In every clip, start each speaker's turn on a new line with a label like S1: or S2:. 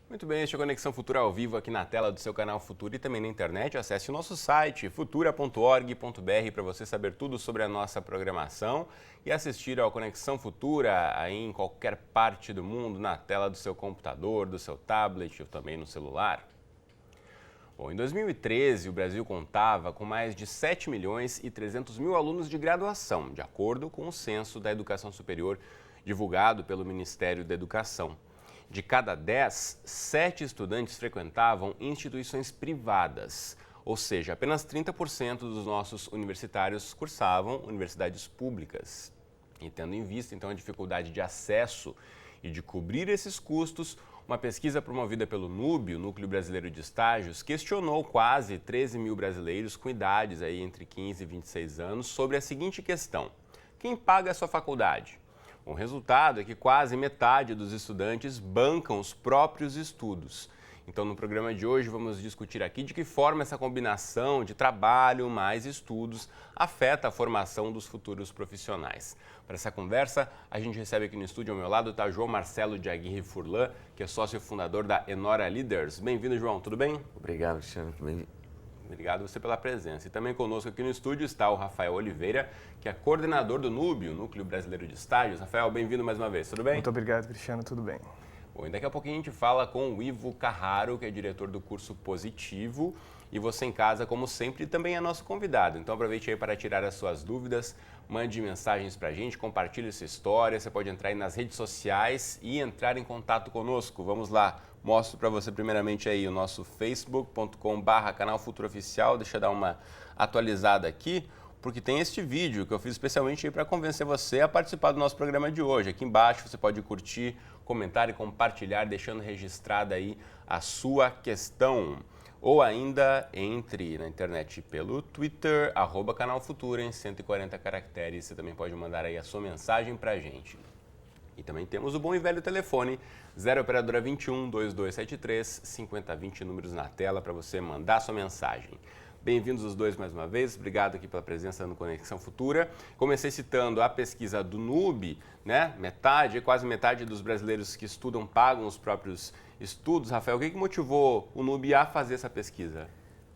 S1: Muito bem, este é a Conexão Futura ao vivo aqui na tela do seu canal Futura e também na internet. Acesse o nosso site futura.org.br para você saber tudo sobre a nossa programação e assistir ao Conexão Futura aí em qualquer parte do mundo, na tela do seu computador, do seu tablet ou também no celular. Bom, em 2013, o Brasil contava com mais de 7 milhões e 300 mil alunos de graduação, de acordo com o Censo da Educação Superior divulgado pelo Ministério da Educação. De cada 10, 7 estudantes frequentavam instituições privadas, ou seja, apenas 30% dos nossos universitários cursavam universidades públicas. E tendo em vista, então, a dificuldade de acesso e de cobrir esses custos, uma pesquisa promovida pelo NUB, o Núcleo Brasileiro de Estágios, questionou quase 13 mil brasileiros com idades aí entre 15 e 26 anos sobre a seguinte questão: quem paga a sua faculdade? O resultado é que quase metade dos estudantes bancam os próprios estudos. Então, no programa de hoje, vamos discutir aqui de que forma essa combinação de trabalho mais estudos afeta a formação dos futuros profissionais. Para essa conversa, a gente recebe aqui no estúdio ao meu lado está João Marcelo de Aguirre Furlan, que é sócio fundador da Enora Leaders. Bem-vindo, João, tudo bem?
S2: Obrigado, Cristiano.
S1: Obrigado você pela presença. E também conosco aqui no estúdio está o Rafael Oliveira, que é coordenador do NUB, o Núcleo Brasileiro de Estágios. Rafael, bem-vindo mais uma vez, tudo bem?
S3: Muito obrigado, Cristiano, tudo bem.
S1: Bom, e daqui a pouquinho a gente fala com o Ivo Carraro, que é diretor do curso Positivo. E você em casa, como sempre, também é nosso convidado. Então aproveite aí para tirar as suas dúvidas, mande mensagens para a gente, compartilhe essa história. Você pode entrar aí nas redes sociais e entrar em contato conosco. Vamos lá. Mostro para você primeiramente aí o nosso facebook.com/canal Futura Oficial. Deixa eu dar uma atualizada aqui, porque tem este vídeo que eu fiz especialmente para convencer você a participar do nosso programa de hoje. Aqui embaixo você pode curtir, comentar e compartilhar, deixando registrada aí a sua questão. Ou ainda entre na internet pelo Twitter, @Canal Futura, em 140 caracteres. Você também pode mandar aí a sua mensagem para a gente. E também temos o bom e velho telefone 0 operadora 21 2273 5020, números na tela para você mandar sua mensagem. Bem-vindos os dois mais uma vez, obrigado aqui pela presença no Conexão Futura. Comecei citando a pesquisa do NUB, né? Quase metade dos brasileiros que estudam pagam os próprios estudos. Rafael, o que motivou o NUB a fazer essa pesquisa?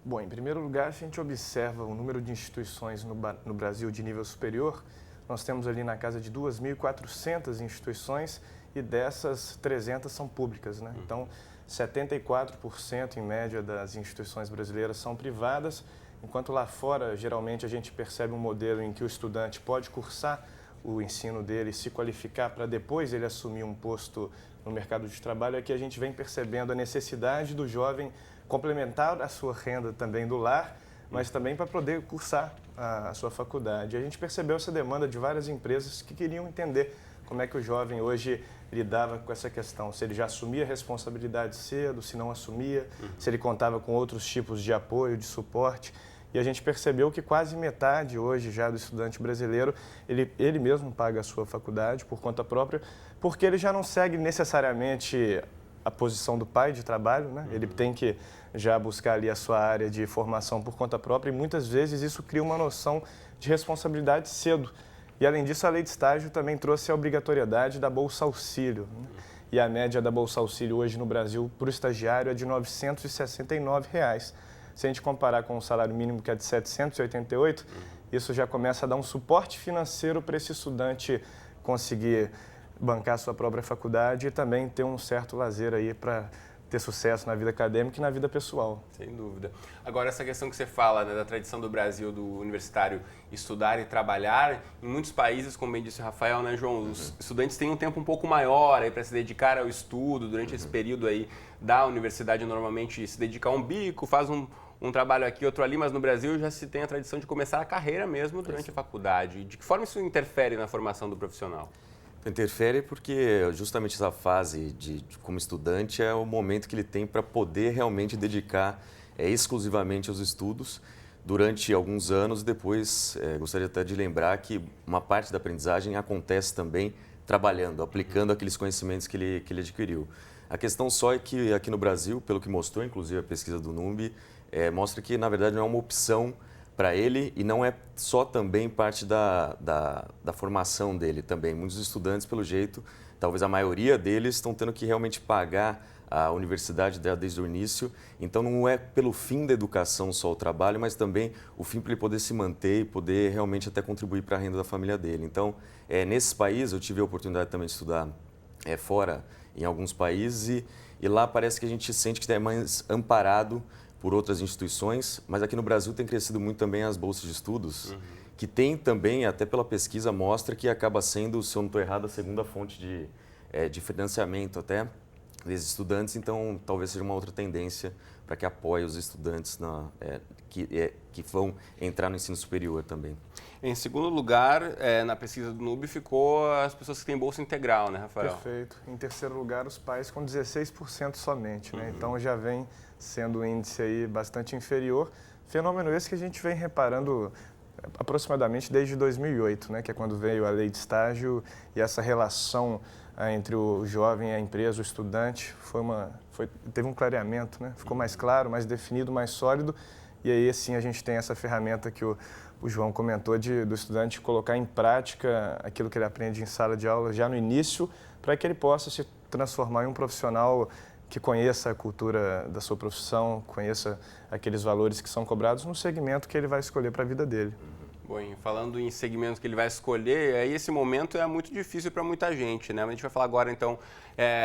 S3: Bom, em primeiro lugar, a gente observa o número de instituições no Brasil de nível superior. Nós temos ali na casa de 2.400 instituições e dessas 300 são públicas, né? Então, 74% em média das instituições brasileiras são privadas, enquanto lá fora, geralmente, a gente percebe um modelo em que o estudante pode cursar o ensino dele, se qualificar para depois ele assumir um posto no mercado de trabalho. Aqui a gente vem percebendo a necessidade do jovem complementar a sua renda também do lar, mas também para poder cursar a sua faculdade. A gente percebeu essa demanda de várias empresas que queriam entender como é que o jovem hoje lidava com essa questão, se ele já assumia a responsabilidade cedo, se não assumia, se ele contava com outros tipos de apoio, de suporte. E a gente percebeu que quase metade hoje já do estudante brasileiro, ele mesmo paga a sua faculdade por conta própria, porque ele já não segue necessariamente a posição do pai de trabalho, né? Ele tem que já buscar ali a sua área de formação por conta própria e muitas vezes isso cria uma noção de responsabilidade cedo. E além disso, a lei de estágio também trouxe a obrigatoriedade da Bolsa Auxílio, né? E a média da Bolsa Auxílio hoje no Brasil para o estagiário é de R$ 969. Se a gente comparar com o salário mínimo que é de 788, isso já começa a dar um suporte financeiro para esse estudante conseguir bancar a sua própria faculdade e também ter um certo lazer aí para ter sucesso na vida acadêmica e na vida pessoal.
S1: Sem dúvida. Agora, essa questão que você fala, né, da tradição do Brasil, do universitário estudar e trabalhar, em muitos países, como bem disse o Rafael, né, João, os estudantes têm um tempo um pouco maior para se dedicar ao estudo. Durante esse período aí da universidade, normalmente se dedica a um bico, faz um trabalho aqui, outro ali, mas no Brasil já se tem a tradição de começar a carreira mesmo durante a faculdade. De que forma isso interfere na formação do profissional?
S2: Interfere porque justamente essa fase como estudante é o momento que ele tem para poder realmente dedicar exclusivamente aos estudos durante alguns anos. Depois, gostaria até de lembrar que uma parte da aprendizagem acontece também trabalhando, aplicando aqueles conhecimentos que ele adquiriu. A questão só é que aqui no Brasil, pelo que mostrou inclusive a pesquisa do NUB, mostra que na verdade não é uma opção para ele e não é só também parte da formação dele também. Muitos estudantes, pelo jeito, talvez a maioria deles estão tendo que realmente pagar a universidade desde o início. Então, não é pelo fim da educação só o trabalho, mas também o fim para ele poder se manter e poder realmente até contribuir para a renda da família dele. Então, nesses países, eu tive a oportunidade também de estudar fora, em alguns países, e lá parece que a gente sente que é mais amparado por outras instituições, mas aqui no Brasil tem crescido muito também as bolsas de estudos, que tem também, até pela pesquisa, mostra que acaba sendo, se eu não estou errado, a segunda fonte de financiamento até desses estudantes, então talvez seja uma outra tendência para que apoie os estudantes que vão entrar no ensino superior também.
S1: Em segundo lugar, na pesquisa do NUB, ficou as pessoas que têm bolsa integral, né, Rafael?
S3: Perfeito. Em terceiro lugar, os pais com 16% somente, né? Então já vem sendo um índice aí bastante inferior. Fenômeno esse que a gente vem reparando aproximadamente desde 2008, né, que é quando veio a lei de estágio e essa relação entre o jovem e a empresa, o estudante, teve um clareamento, né? Ficou mais claro, mais definido, mais sólido. E aí, sim, a gente tem essa ferramenta que o João comentou do estudante colocar em prática aquilo que ele aprende em sala de aula já no início, para que ele possa se transformar em um profissional que conheça a cultura da sua profissão, conheça aqueles valores que são cobrados no segmento que ele vai escolher para a vida dele.
S1: Bom, falando em segmento que ele vai escolher, aí esse momento é muito difícil para muita gente, né? A gente vai falar agora, então,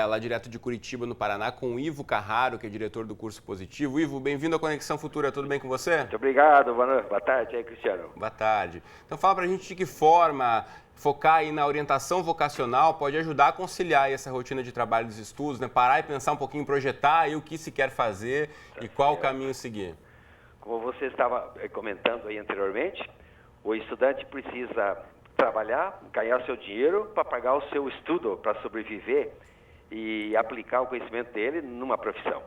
S1: lá direto de Curitiba, no Paraná, com o Ivo Carraro, que é diretor do curso Positivo. Ivo, bem-vindo à Conexão Futura, tudo bem com você?
S4: Muito obrigado, boa tarde aí, Cristiano.
S1: Boa tarde. Então fala para a gente de que forma focar aí na orientação vocacional pode ajudar a conciliar aí essa rotina de trabalho e dos estudos, né? Parar e pensar um pouquinho, projetar aí o que se quer fazer e qual o caminho seguir.
S4: Como você estava comentando aí anteriormente, o estudante precisa trabalhar, ganhar seu dinheiro para pagar o seu estudo, para sobreviver e aplicar o conhecimento dele numa profissão.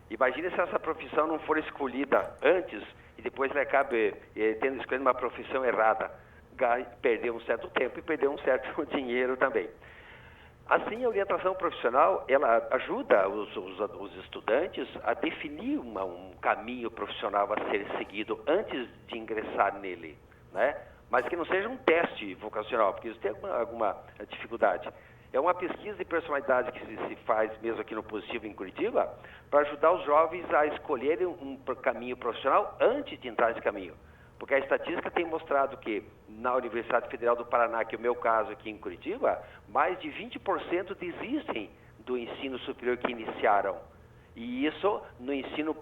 S4: Imagine se essa profissão não for escolhida antes e depois ele acabe tendo escolhido uma profissão errada. Perdeu um certo tempo e perdeu um certo dinheiro também. Assim, a orientação profissional, ela ajuda os estudantes a definir um caminho profissional a ser seguido antes de ingressar nele, né? Mas que não seja um teste vocacional, porque isso tem alguma dificuldade. É uma pesquisa de personalidade que se faz mesmo aqui no Positivo em Curitiba, para ajudar os jovens a escolherem um caminho profissional antes de entrar nesse caminho. Porque a estatística tem mostrado que na Universidade Federal do Paraná, que é o meu caso aqui em Curitiba, mais de 20% desistem do ensino superior que iniciaram. E isso no ensino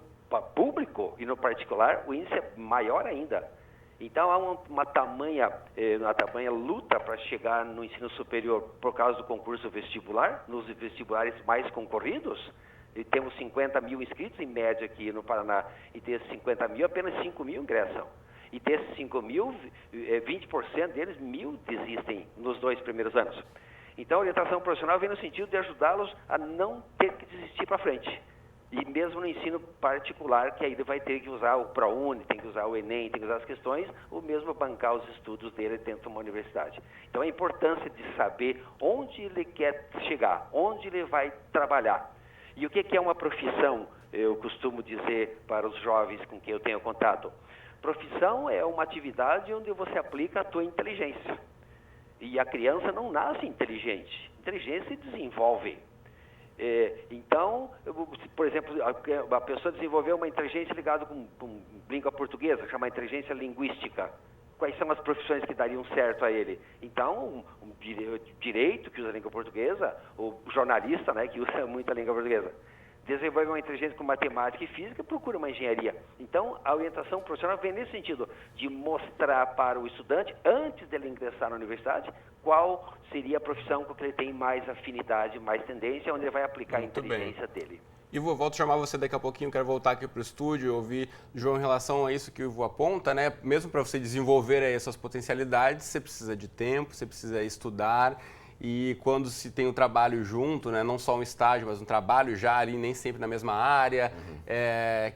S4: público e no particular, o índice é maior ainda. Então há uma tamanha luta para chegar no ensino superior por causa do concurso vestibular, nos vestibulares mais concorridos. E temos 50 mil inscritos em média aqui no Paraná, e desses 50 mil, apenas 5 mil ingressam. E desses 5 mil, 20% deles, 1.000 desistem nos 2 primeiros anos. Então a orientação profissional vem no sentido de ajudá-los a não ter que desistir para frente. E mesmo no ensino particular, que ainda vai ter que usar o ProUni, tem que usar o Enem, tem que usar as questões, ou mesmo bancar os estudos dele dentro de uma universidade. Então a importância de saber onde ele quer chegar, onde ele vai trabalhar. E o que é uma profissão, eu costumo dizer para os jovens com quem eu tenho contato. Profissão é uma atividade onde você aplica a tua inteligência. E a criança não nasce inteligente. Inteligência se desenvolve. Então, por exemplo, a pessoa desenvolveu uma inteligência ligada com língua portuguesa, chama inteligência linguística. Quais são as profissões que dariam certo a ele? Então, direito, que usa a língua portuguesa, o jornalista, né, que usa muito a língua portuguesa. Desenvolve uma inteligência com matemática e física, procura uma engenharia. Então, a orientação profissional vem nesse sentido, de mostrar para o estudante, antes dele ingressar na universidade, qual seria a profissão com que ele tem mais afinidade, mais tendência, onde ele vai aplicar
S1: Muito
S4: a inteligência dele.
S1: Ivo, volto a chamar você daqui a pouquinho, quero voltar aqui para o estúdio, ouvir, João, em relação a isso que o Ivo aponta, né? Mesmo para você desenvolver aí essas potencialidades, você precisa de tempo, você precisa estudar. E quando se tem um trabalho junto, né, não só um estágio, mas um trabalho já ali, nem sempre na mesma área,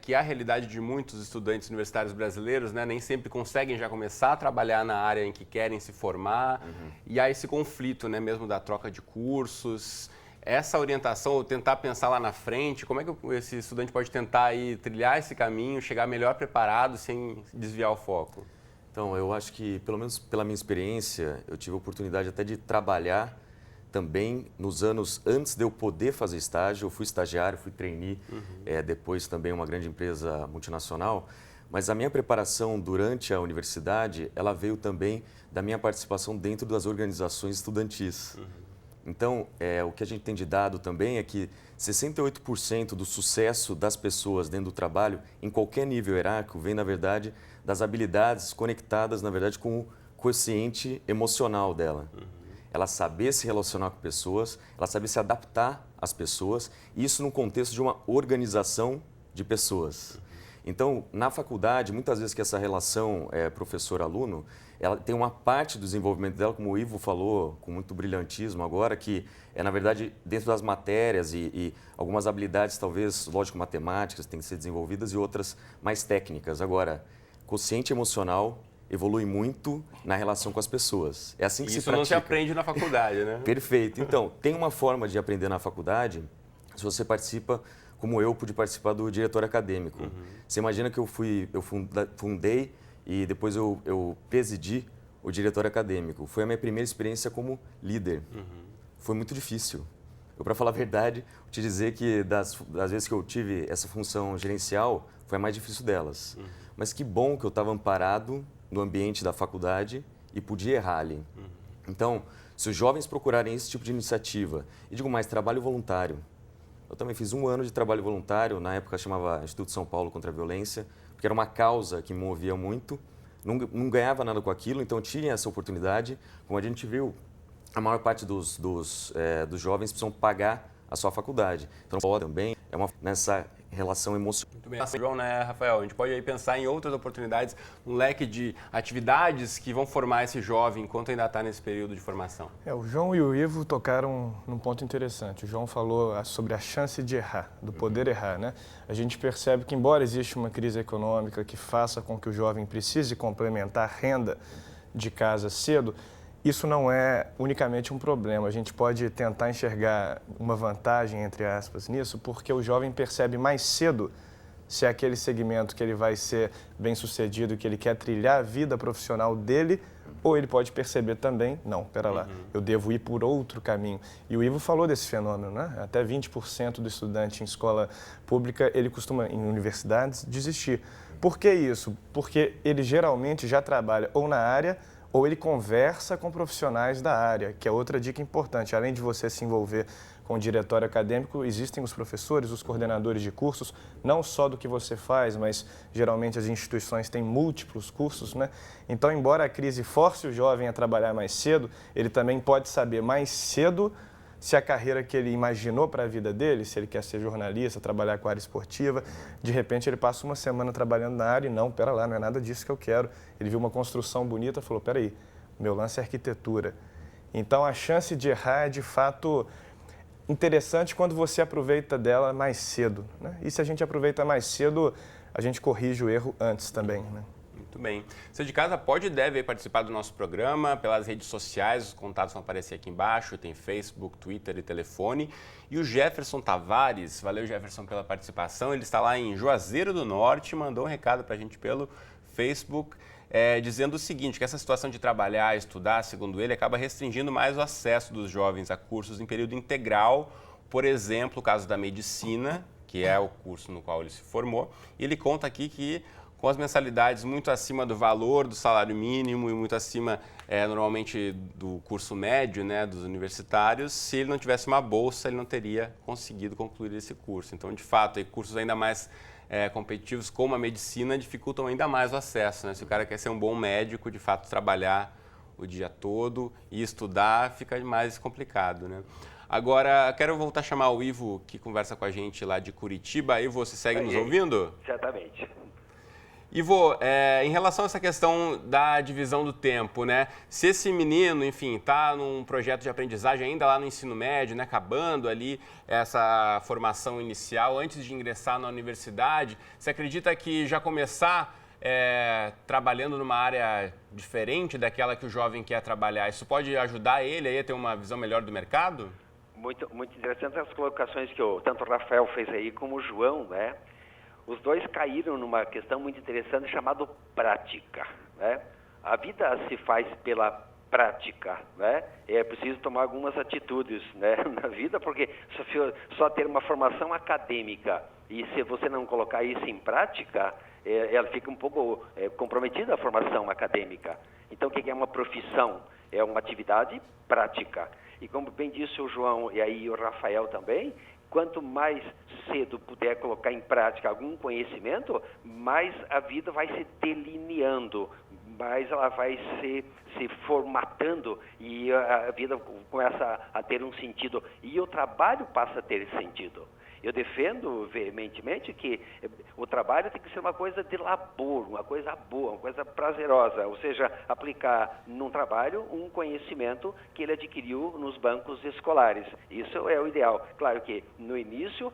S1: que é a realidade de muitos estudantes universitários brasileiros, né, nem sempre conseguem já começar a trabalhar na área em que querem se formar. E há esse conflito, né, mesmo da troca de cursos. Essa orientação, ou tentar pensar lá na frente, como é que esse estudante pode tentar aí, trilhar esse caminho, chegar melhor preparado sem desviar o foco?
S2: Então, eu acho que, pelo menos pela minha experiência, eu tive a oportunidade até de trabalhar também nos anos antes de eu poder fazer estágio. Eu fui estagiário, fui trainee, depois também uma grande empresa multinacional. Mas a minha preparação durante a universidade, ela veio também da minha participação dentro das organizações estudantis. Então, o que a gente tem de dado também é que 68% do sucesso das pessoas dentro do trabalho, em qualquer nível hierárquico, vem, na verdade, das habilidades conectadas, na verdade, com o quociente emocional dela. Ela saber se relacionar com pessoas, ela saber se adaptar às pessoas, e isso no contexto de uma organização de pessoas. Então, na faculdade, muitas vezes que essa relação professor-aluno, ela tem uma parte do desenvolvimento dela, como o Ivo falou, com muito brilhantismo agora, que na verdade, dentro das matérias e algumas habilidades, talvez, lógico-matemáticas, têm que ser desenvolvidas e outras mais técnicas. Agora, quociente emocional evolui muito na relação com as pessoas. É assim que se pratica.
S1: Isso não se aprende na faculdade, né?
S2: Perfeito. Então, tem uma forma de aprender na faculdade, se você participa, como eu pude participar do diretor acadêmico. Você imagina que eu fundei e depois eu presidi o diretor acadêmico. Foi a minha primeira experiência como líder. Foi muito difícil. Para falar a verdade, te dizer que das vezes que eu tive essa função gerencial, foi a mais difícil delas. Mas que bom que eu estava amparado no ambiente da faculdade e podia errar ali. Então, se os jovens procurarem esse tipo de iniciativa, e digo mais, trabalho voluntário. Eu também fiz 1 ano de trabalho voluntário, na época chamava Instituto São Paulo contra a Violência, porque era uma causa que me movia muito, não ganhava nada com aquilo, então tinha essa oportunidade. Como a gente viu, a maior parte dos jovens precisam pagar a sua faculdade. Então, também nessa relação emocional.
S1: Muito bem. João, né, Rafael? A gente pode aí pensar em outras oportunidades, um leque de atividades que vão formar esse jovem enquanto ainda está nesse período de formação.
S3: O João e o Ivo tocaram num ponto interessante. O João falou sobre a chance de errar, do poder errar, né? A gente percebe que, embora exista uma crise econômica que faça com que o jovem precise complementar a renda de casa cedo, isso não é unicamente um problema. A gente pode tentar enxergar uma vantagem, entre aspas, nisso, porque o jovem percebe mais cedo se é aquele segmento que ele vai ser bem-sucedido, que ele quer trilhar a vida profissional dele, ou ele pode perceber também, não, pera lá, eu devo ir por outro caminho. E o Ivo falou desse fenômeno, né? Até 20% do estudante em escola pública, ele costuma, em universidades, desistir. Por que isso? Porque ele geralmente já trabalha ou na área, ou ele conversa com profissionais da área, que é outra dica importante. Além de você se envolver com o diretório acadêmico, existem os professores, os coordenadores de cursos, não só do que você faz, mas geralmente as instituições têm múltiplos cursos, né? Então, embora a crise force o jovem a trabalhar mais cedo, ele também pode saber mais cedo se a carreira que ele imaginou para a vida dele, se ele quer ser jornalista, trabalhar com a área esportiva, de repente ele passa uma semana trabalhando na área e não, pera lá, não é nada disso que eu quero. Ele viu uma construção bonita e falou, pera aí, meu lance é arquitetura. Então a chance de errar é de fato interessante quando você aproveita dela mais cedo, né? E se a gente aproveita mais cedo, a gente corrige o erro antes também, né?
S1: Muito bem. Você de casa pode e deve participar do nosso programa pelas redes sociais, os contatos vão aparecer aqui embaixo, tem Facebook, Twitter e telefone. E o Jefferson Tavares, valeu Jefferson pela participação, ele está lá em Juazeiro do Norte, mandou um recado para a gente pelo Facebook, dizendo o seguinte, que essa situação de trabalhar, estudar, segundo ele, acaba restringindo mais o acesso dos jovens a cursos em período integral, por exemplo, o caso da medicina, que é o curso no qual ele se formou, e ele conta aqui que com as mensalidades muito acima do valor do salário mínimo e muito acima, normalmente, do curso médio, né, dos universitários, se ele não tivesse uma bolsa, ele não teria conseguido concluir esse curso. Então, de fato, cursos ainda mais competitivos, como a medicina, dificultam ainda mais o acesso, né? Se o cara quer ser um bom médico, de fato, trabalhar o dia todo e estudar, fica mais complicado, né? Agora, quero voltar a chamar o Ivo, que conversa com a gente lá de Curitiba. Ivo, você segue nos ouvindo?
S4: Certamente.
S1: Ivo, em relação a essa questão da divisão do tempo, né? Se esse menino, enfim, está num projeto de aprendizagem ainda lá no ensino médio, né, acabando ali essa formação inicial, antes de ingressar na universidade, você acredita que já começar trabalhando numa área diferente daquela que o jovem quer trabalhar, isso pode ajudar ele aí a ter uma visão melhor do mercado?
S4: Muito interessante as colocações que tanto o Rafael fez aí como o João, né? Os dois caíram numa questão muito interessante chamada prática, né? A vida se faz pela prática, né? É preciso tomar algumas atitudes, né, na vida, porque só ter uma formação acadêmica e se você não colocar isso em prática, ela fica um pouco comprometida a formação acadêmica. Então, o que é uma profissão? É uma atividade prática. E como bem disse o João e aí o Rafael também, quanto mais cedo puder colocar em prática algum conhecimento, mais a vida vai se delineando, mais ela vai se formatando e a vida começa a ter um sentido e o trabalho passa a ter sentido. Eu defendo veementemente que o trabalho tem que ser uma coisa de labor, uma coisa boa, uma coisa prazerosa, ou seja, aplicar num trabalho um conhecimento que ele adquiriu nos bancos escolares. Isso é o ideal. Claro que no início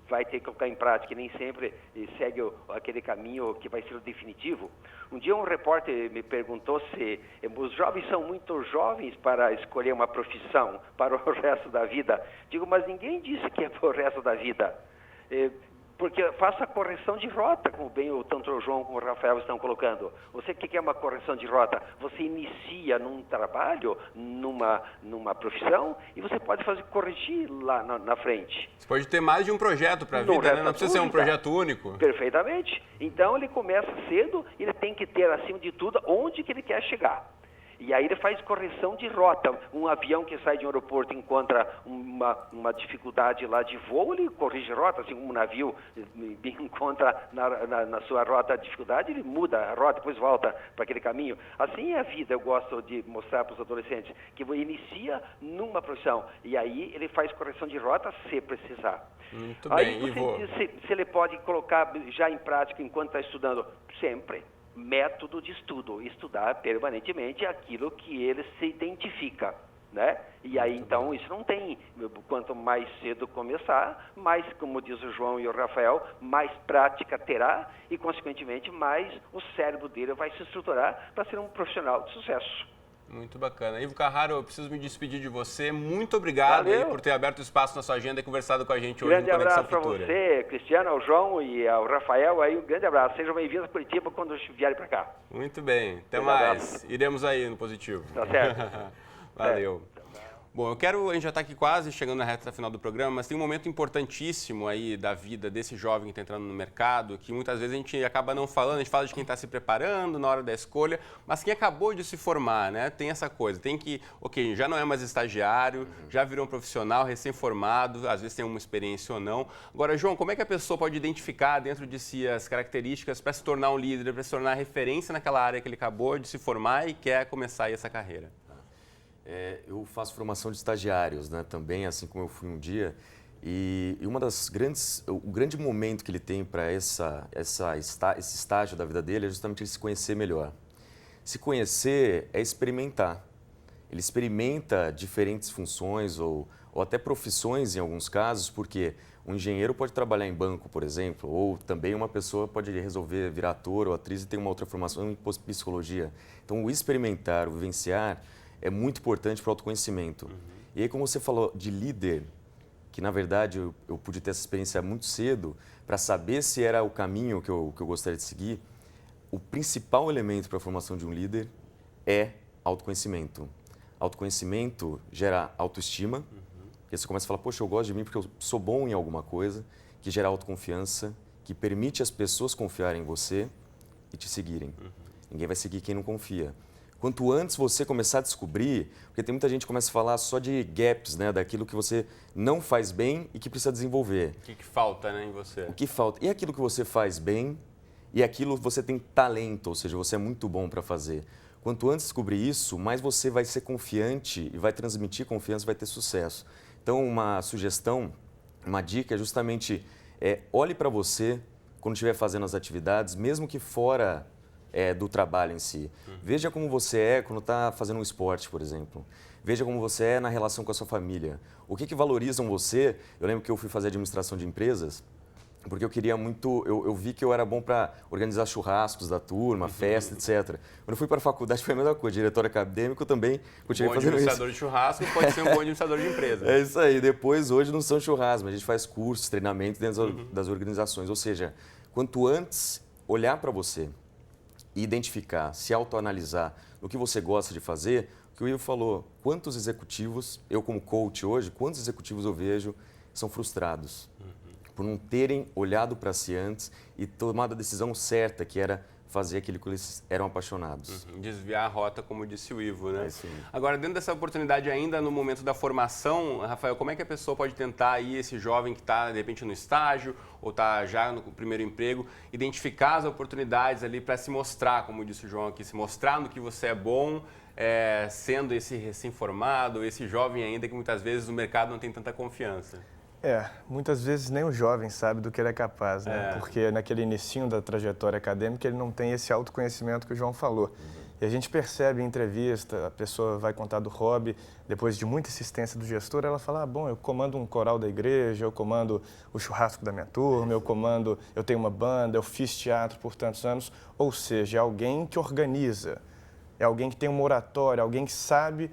S4: vai ter que colocar em prática, e nem sempre segue aquele caminho que vai ser o definitivo. Um dia um repórter me perguntou se os jovens são muito jovens para escolher uma profissão para o resto da vida. Digo, mas ninguém disse que é para o resto da vida. Porque faça a correção de rota, como bem tanto o João como o Rafael estão colocando. Você, o que é uma correção de rota? Você inicia num trabalho, numa profissão, e você pode corrigir lá na frente.
S1: Você pode ter mais de um projeto para a vida, né? Não precisa ser um projeto único.
S4: Perfeitamente. Então, ele começa cedo, ele tem que ter, acima de tudo, onde que ele quer chegar. E aí ele faz correção de rota. Um avião que sai de um aeroporto encontra uma dificuldade lá de voo, ele corrige rota. Assim, um navio encontra na sua rota a dificuldade, ele muda a rota, depois volta para aquele caminho. Assim é a vida, eu gosto de mostrar para os adolescentes, que inicia numa profissão e aí ele faz correção de rota se precisar.
S1: Muito
S4: aí
S1: bem,
S4: você diz se ele pode colocar já em prática enquanto está estudando. Sempre. Método de estudo, estudar permanentemente aquilo que ele se identifica, né? E aí, então, isso não tem, quanto mais cedo começar, mais, como diz o João e o Rafael, mais prática terá e, consequentemente, mais o cérebro dele vai se estruturar para ser um profissional de sucesso.
S1: Muito bacana. Ivo Carraro, eu preciso me despedir de você. Muito obrigado aí por ter aberto espaço na sua agenda e conversado com a gente hoje no Conexão Futura.
S4: Grande abraço para você, Cristiano, ao João e ao Rafael. Aí, um grande abraço. Sejam bem-vindos a Curitiba quando vierem para cá.
S1: Muito bem. Até mais. Iremos aí no positivo.
S4: Tá certo.
S1: Valeu. Bom, a gente já está aqui quase chegando na reta final do programa, mas tem um momento importantíssimo aí da vida desse jovem que está entrando no mercado, que muitas vezes a gente acaba não falando, a gente fala de quem está se preparando na hora da escolha, mas quem acabou de se formar, né? Tem essa coisa, tem que, já não é mais estagiário, já virou um profissional recém-formado, às vezes tem uma experiência ou não. Agora, João, como é que a pessoa pode identificar dentro de si as características para se tornar um líder, para se tornar referência naquela área que ele acabou de se formar e quer começar aí essa carreira?
S2: Eu faço formação de estagiários, né, também, assim como eu fui um dia. E o grande momento que ele tem para esse estágio da vida dele é justamente ele se conhecer melhor. Se conhecer é experimentar. Ele experimenta diferentes funções ou até profissões em alguns casos, porque um engenheiro pode trabalhar em banco, por exemplo, ou também uma pessoa pode resolver virar ator ou atriz e ter uma outra formação em psicologia. Então, o experimentar, o vivenciar é muito importante para o autoconhecimento. E aí, como você falou de líder, que na verdade eu pude ter essa experiência muito cedo, para saber se era o caminho que eu gostaria de seguir, o principal elemento para a formação de um líder é autoconhecimento. Autoconhecimento gera autoestima, porque você começa a falar, poxa, eu gosto de mim porque eu sou bom em alguma coisa, que gera autoconfiança, que permite as pessoas confiarem em você e te seguirem. Ninguém vai seguir quem não confia. Quanto antes você começar a descobrir, porque tem muita gente que começa a falar só de gaps, né, daquilo que você não faz bem e que precisa desenvolver.
S1: O que falta, né, em você?
S2: O que falta? E aquilo que você faz bem e aquilo que você tem talento, ou seja, você é muito bom para fazer. Quanto antes descobrir isso, mais você vai ser confiante e vai transmitir confiança, vai ter sucesso. Então, uma sugestão, uma dica é justamente olhe para você quando estiver fazendo as atividades, mesmo que fora do trabalho em si. Veja como você é quando está fazendo um esporte, por exemplo. Veja como você é na relação com a sua família. O que valorizam você? Eu lembro que eu fui fazer administração de empresas, porque eu queria muito, eu vi que eu era bom para organizar churrascos da turma, festa, etc. Quando eu fui para a faculdade foi a mesma coisa, diretor acadêmico também continuei fazendo isso.
S1: Bom administrador de churrasco pode ser um bom administrador de empresa.
S2: É isso aí, depois hoje não são churrascos, mas a gente faz cursos, treinamentos dentro das organizações. Ou seja, quanto antes olhar para você e identificar, se autoanalisar o que você gosta de fazer, o que o Ivo falou, quantos executivos, eu como coach hoje, quantos executivos eu vejo são frustrados por não terem olhado para si antes e tomado a decisão certa, que era fazer aquilo que eles eram apaixonados.
S1: Desviar a rota, como disse o Ivo, né?
S2: Sim.
S1: Agora, dentro dessa oportunidade ainda, no momento da formação, Rafael, como é que a pessoa pode tentar aí, esse jovem que está, de repente, no estágio ou está já no primeiro emprego, identificar as oportunidades ali para se mostrar, como disse o João aqui, se mostrar no que você é bom, sendo esse recém-formado, esse jovem ainda que muitas vezes o mercado não tem tanta confiança?
S3: Muitas vezes nem o jovem sabe do que ele é capaz, né? Porque naquele inicinho da trajetória acadêmica ele não tem esse autoconhecimento que o João falou. E a gente percebe em entrevista, a pessoa vai contar do hobby, depois de muita insistência do gestor, ela fala, bom, eu comando um coral da igreja, eu comando o churrasco da minha turma, eu tenho uma banda, eu fiz teatro por tantos anos. Ou seja, é alguém que organiza, é alguém que tem uma oratória, alguém que sabe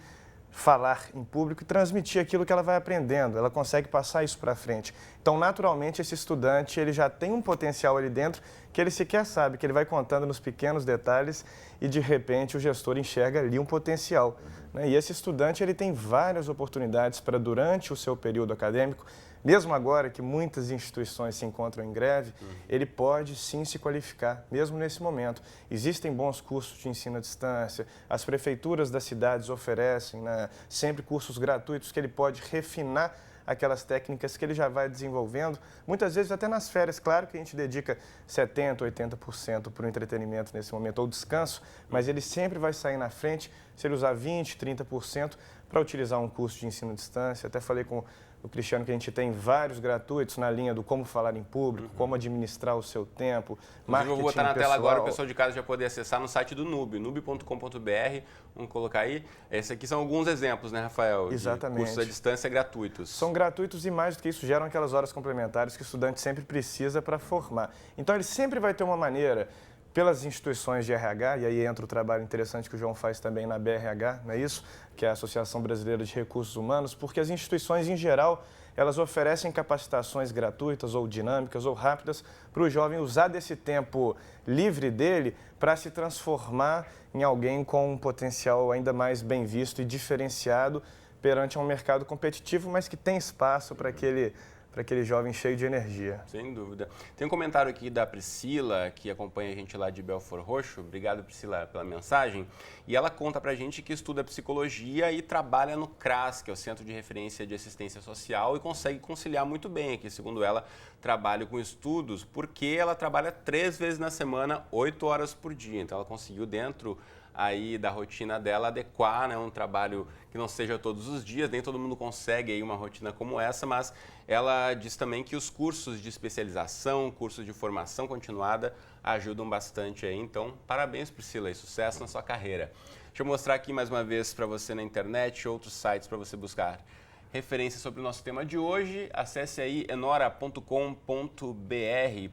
S3: falar em público e transmitir aquilo que ela vai aprendendo, ela consegue passar isso para frente. Então, naturalmente, esse estudante ele já tem um potencial ali dentro que ele sequer sabe, que ele vai contando nos pequenos detalhes e, de repente, o gestor enxerga ali um potencial. Né? E esse estudante ele tem várias oportunidades para, durante o seu período acadêmico, mesmo agora que muitas instituições se encontram em greve, ele pode sim se qualificar, mesmo nesse momento. Existem bons cursos de ensino à distância, as prefeituras das cidades oferecem, né, sempre cursos gratuitos que ele pode refinar aquelas técnicas que ele já vai desenvolvendo, muitas vezes até nas férias. Claro que a gente dedica 70%, 80% para o entretenimento nesse momento, ou descanso, mas ele sempre vai sair na frente se ele usar 20%, 30% para utilizar um curso de ensino à distância. Até falei com o Cristiano que a gente tem vários gratuitos na linha do como falar em público, como administrar o seu tempo, marketing pessoal.
S1: Eu vou botar na tela agora, o pessoal de casa já poder acessar no site do Nube, nube.com.br, vamos colocar aí. Esses aqui são alguns exemplos, né, Rafael?
S3: Exatamente.
S1: De cursos à distância gratuitos.
S3: São gratuitos e, mais do que isso, geram aquelas horas complementares que o estudante sempre precisa para formar. Então, ele sempre vai ter uma maneira, pelas instituições de RH, e aí entra o trabalho interessante que o João faz também na BRH, não é isso? Que é a Associação Brasileira de Recursos Humanos, porque as instituições, em geral, elas oferecem capacitações gratuitas ou dinâmicas ou rápidas para o jovem usar desse tempo livre dele para se transformar em alguém com um potencial ainda mais bem visto e diferenciado perante um mercado competitivo, mas que tem espaço para aquele jovem cheio de energia.
S1: Sem dúvida. Tem um comentário aqui da Priscila, que acompanha a gente lá de Belford Roxo. Obrigado, Priscila, pela mensagem. E ela conta pra gente que estuda psicologia e trabalha no CRAS, que é o Centro de Referência de Assistência Social, e consegue conciliar muito bem aqui, segundo ela, trabalho com estudos, porque ela trabalha 3 vezes na semana, 8 horas por dia. Então, ela conseguiu, dentro aí da rotina dela, adequar, né, um trabalho que não seja todos os dias, nem todo mundo consegue aí uma rotina como essa, mas ela diz também que os cursos de especialização, cursos de formação continuada ajudam bastante aí. Então, parabéns, Priscila, e sucesso na sua carreira. Deixa eu mostrar aqui mais uma vez para você na internet outros sites para você buscar referências sobre o nosso tema de hoje. Acesse aí enora.com.br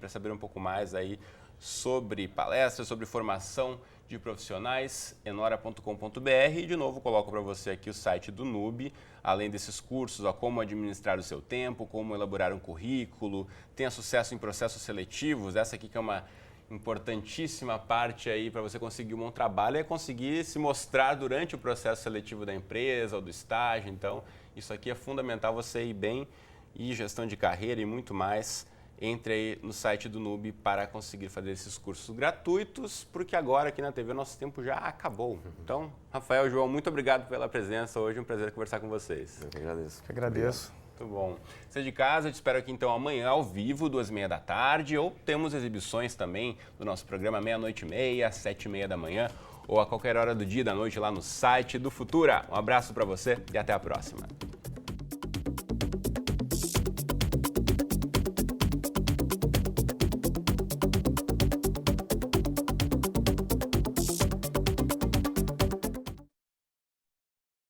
S1: para saber um pouco mais aí sobre palestras, sobre formação de profissionais, enora.com.br, e de novo coloco para você aqui o site do Nube, além desses cursos, como administrar o seu tempo, como elaborar um currículo, tenha sucesso em processos seletivos, essa aqui que é uma importantíssima parte aí para você conseguir um bom trabalho, é conseguir se mostrar durante o processo seletivo da empresa ou do estágio. Então, isso aqui é fundamental, você ir bem, e gestão de carreira e muito mais. Entre aí no site do Nube para conseguir fazer esses cursos gratuitos, porque agora aqui na TV o nosso tempo já acabou. Então, Rafael, João, muito obrigado pela presença hoje, um prazer conversar com vocês.
S2: Eu que agradeço.
S3: Eu agradeço.
S1: Muito bom. Você de casa, eu te espero aqui então amanhã ao vivo, 2h30 da tarde, ou temos exibições também do nosso programa 00:30, 7h30 da manhã, ou a qualquer hora do dia e da noite lá no site do Futura. Um abraço para você e até a próxima.